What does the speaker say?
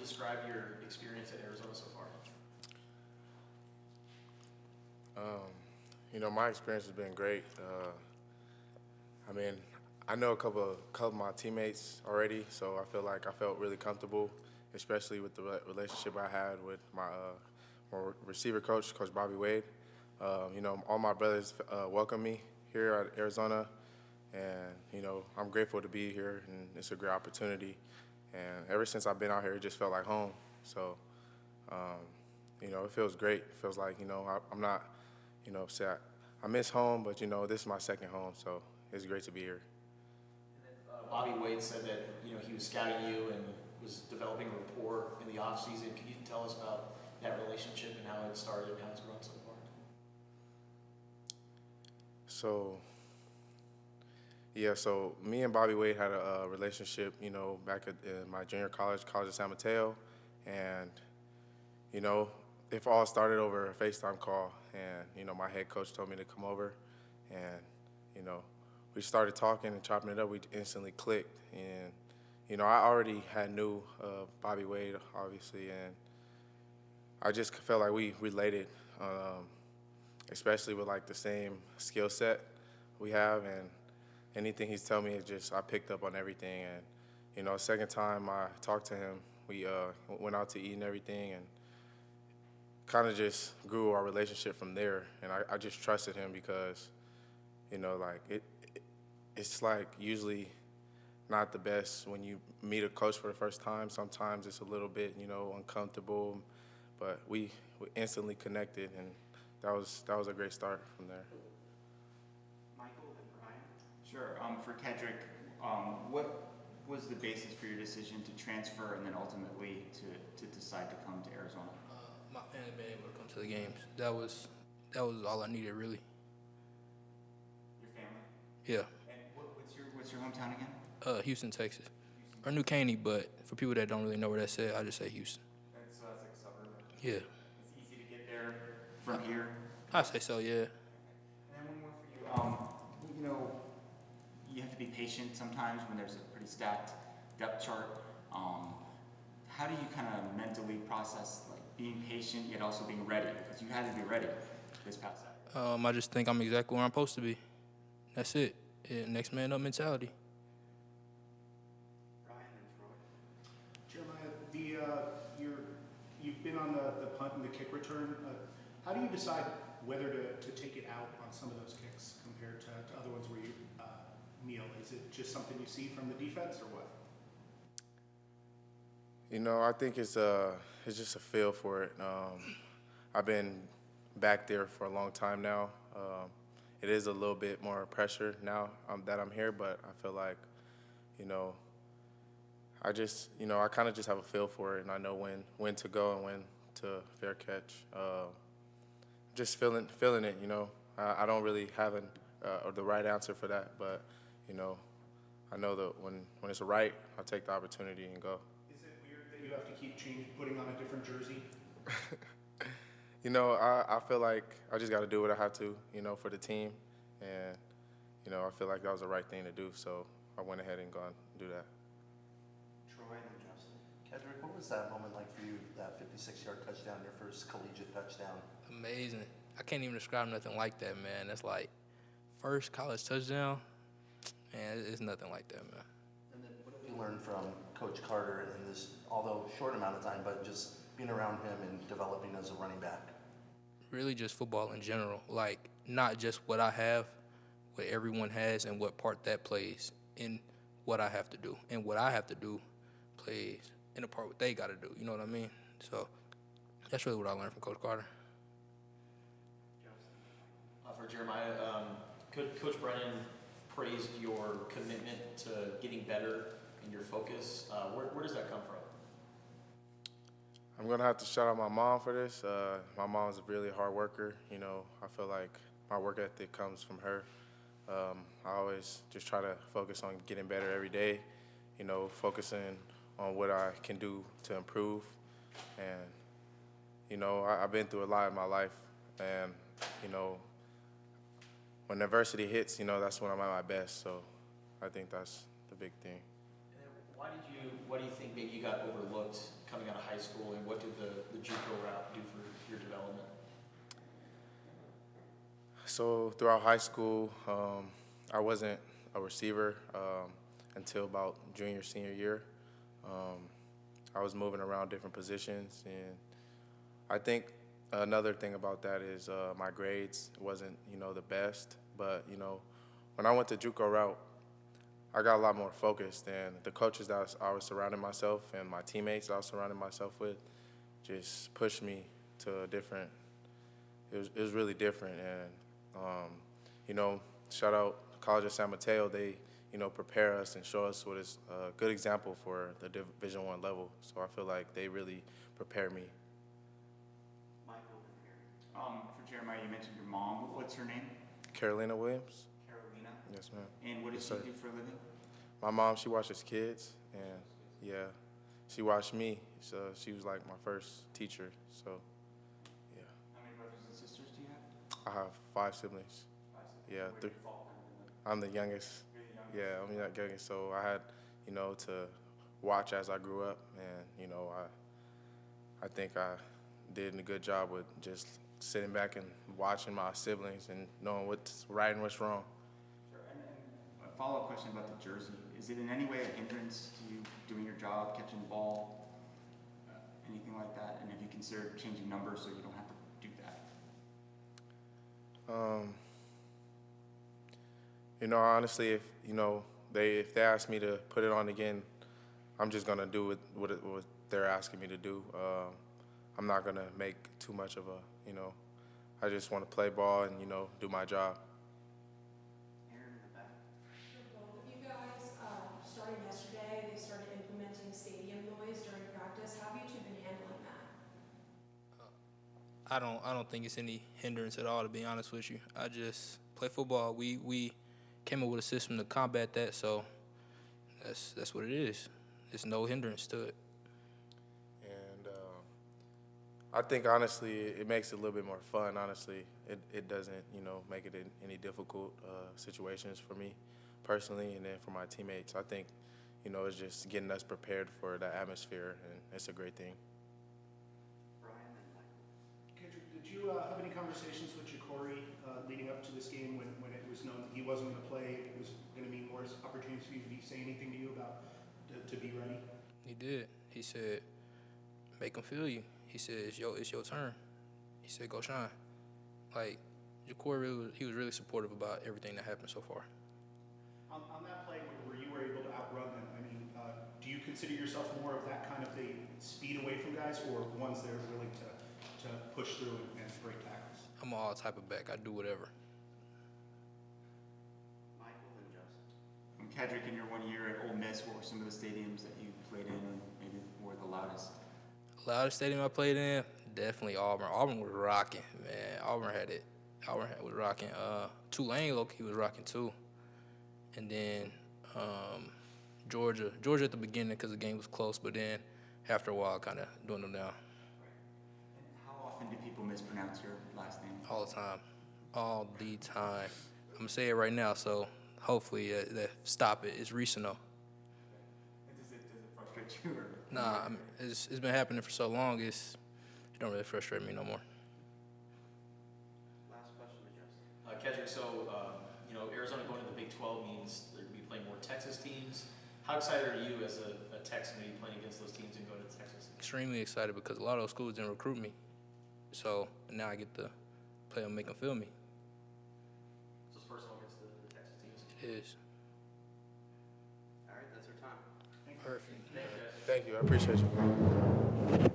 describe your experience at Arizona so far? My experience has been great. I mean, I know a couple of my teammates already, so I feel like I felt really comfortable, especially with the relationship I had with my receiver coach, Coach Bobby Wade. All my brothers welcome me here at Arizona, and I'm grateful to be here, and it's a great opportunity. And ever since I've been out here, it just felt like home. So, it feels great. It feels like I'm not upset. I miss home, but this is my second home, so it's great to be here. Bobby Wade said that he was scouting you and was developing a rapport in the offseason. Can you tell us about that relationship and how it started and how it's grown so far? So me and Bobby Wade had a relationship, back in my junior college of San Mateo, and it all started over a FaceTime call, and my head coach told me to come over, and we started talking and chopping it up. We instantly clicked, and I already knew Bobby Wade, obviously, and I just felt like we related, especially with like the same skill set we have, and anything he's telling me is just I picked up on everything. And second time I talked to him, we went out to eat and everything, and kind of just grew our relationship from there. And I just trusted him because it's like usually not the best when you meet a coach for the first time. Sometimes it's a little bit uncomfortable, but we instantly connected, and that was a great start from there. Michael and Brian? Sure. For Kedrick, what was the basis for your decision to transfer and then ultimately to decide to come to Arizona? My family being able to come to the games. That was all I needed, really. Your family? Yeah. And what's your hometown again? Houston, Texas. Or New Caney, but for people that don't really know where that's at, I just say Houston. That's like a suburb. Yeah. It's easy to get there from here. I say so, yeah. And then one more for you. You have to be patient sometimes when there's a pretty stacked depth chart. How do you kind of mentally process like being patient yet also being ready? Because you had to be ready this past Saturday. I just think I'm exactly where I'm supposed to be. That's it. Yeah, next man up mentality. Brian and Troy? Jeremiah, you've been on the punt and the kick return. How do you decide whether to take it out on some of those kicks compared to other ones where you kneel? Is it just something you see from the defense or what? I think it's just a feel for it. I've been back there for a long time now. It is a little bit more pressure now that I'm here, but I feel like, I kind of just have a feel for it, and I know when to go and when to fair catch. Just feeling it, I don't really have the right answer for that, but, I know that when it's right, I'll take the opportunity and go. Is it weird that you have to keep putting on a different jersey? I feel like I just got to do what I have to, for the team. And, I feel like that was the right thing to do. So I went ahead and gone and do that. Troy and Justin? Kedrick, what was that moment like for you, that 56-yard touchdown, your first collegiate touchdown? Amazing. I can't even describe nothing like that, man. That's like first college touchdown. Man, it's nothing like that, man. And then what have you learned from Coach Carter in this, although short amount of time, but just being around him and developing as a running back? Really just football in general. Like, not just what I have, what everyone has, and what part that plays in what I have to do. And what I have to do plays in the part what they got to do. You know what I mean? So that's really what I learned from Coach Carter. For Jeremiah, Coach Brennan praised your commitment to getting better and your focus. Where does that come from? I'm going to have to shout out my mom for this. My mom's a really hard worker. I feel like my work ethic comes from her. I always just try to focus on getting better every day, focusing on what I can do to improve. And, I've been through a lot in my life. And, when adversity hits, that's when I'm at my best. So I think that's the big thing. And then why do you think maybe you got overlooked coming out of high school, and what did the JUCO route do for your development? So throughout high school, I wasn't a receiver until about junior, senior year. I was moving around different positions, and I think another thing about that is my grades wasn't, the best. But, when I went to JUCO route, I got a lot more focused, and the coaches that I was surrounding myself and my teammates that I was surrounding myself with just pushed me to a different. It was really different, and shout out College of San Mateo. They prepare us and show us what is a good example for the Division I level. So I feel like they really prepare me. Michael and Harry. For Jeremiah, you mentioned your mom. What's her name? Carolina Williams. Carolina. Yes, ma'am. And what does Yes, she sir. do for a living? My mom, she watches kids, and yeah, she watched me. So she was like my first teacher. So yeah, How many brothers and sisters do you have? I have 5 siblings. Yeah, Where do you fall in the- I'm the youngest. You're the youngest? Yeah, I'm the youngest. So I had, to watch as I grew up, and I think I did a good job with just sitting back and watching my siblings and knowing what's right and what's wrong. Sure. And a follow-up question about the jersey. Is it in any way a hindrance to you doing your job, catching the ball, anything like that? And have you considered changing numbers so you don't have to do that? Honestly, if they ask me to put it on again, I'm just gonna do what they're asking me to do. I'm not gonna make too much of a, I just want to play ball and do my job. Aaron in the back. For both of you guys, starting yesterday, they started implementing stadium noise during practice. How have you two been handling that? I don't think it's any hindrance at all, to be honest with you. I just play football. We came up with a system to combat that, so that's what it is. There's no hindrance to it. And I think honestly, it makes it a little bit more fun. Honestly, it doesn't make it any difficult situations for me personally, and then for my teammates. I think it's just getting us prepared for the atmosphere, and it's a great thing. Brian and Michael. Kedrick, did you have any conversations with Ja'Cory leading up to this game when it was known that he wasn't going to play? It was going to be more opportunities for you to say anything to you about to be ready? He did. He said, make him feel you. He said, it's your turn. He said, go shine. Like, Ja'Cory, he was really supportive about everything that happened so far. On that play where you were able to outrun them, I mean, do you consider yourself more of that kind of the speed away from guys, or ones that are willing to push through and break tackles? I'm all type of back. I do whatever. Michael and Justin. Kedrick, in your 1 year at Ole Miss, what were some of the stadiums that you played in and maybe were the loudest? Loudest stadium I played in, definitely Auburn. Auburn was rocking, man. Auburn was rocking. Tulane, low-key was rocking too. And then Georgia at the beginning because the game was close, but then after a while, kind of dwindled down. And how often do people mispronounce your last name? All the time. All the time. I'm going to say it right now, so hopefully stop it. It's Reescano. Does it frustrate you? Or? Nah, it's been happening for so long, it don't really frustrate me no more. Last question to Justin. Kedrick, so Arizona going to the Big 12 means they're going to be playing more Texas teams. How excited are you as a Texan to be playing against those teams and going to Texas? Extremely excited because a lot of those schools didn't recruit me. So now I get to play them, make them feel me. So it's personal against the Texas teams. It is. All right, that's our time. Perfect. Thank you. I appreciate you.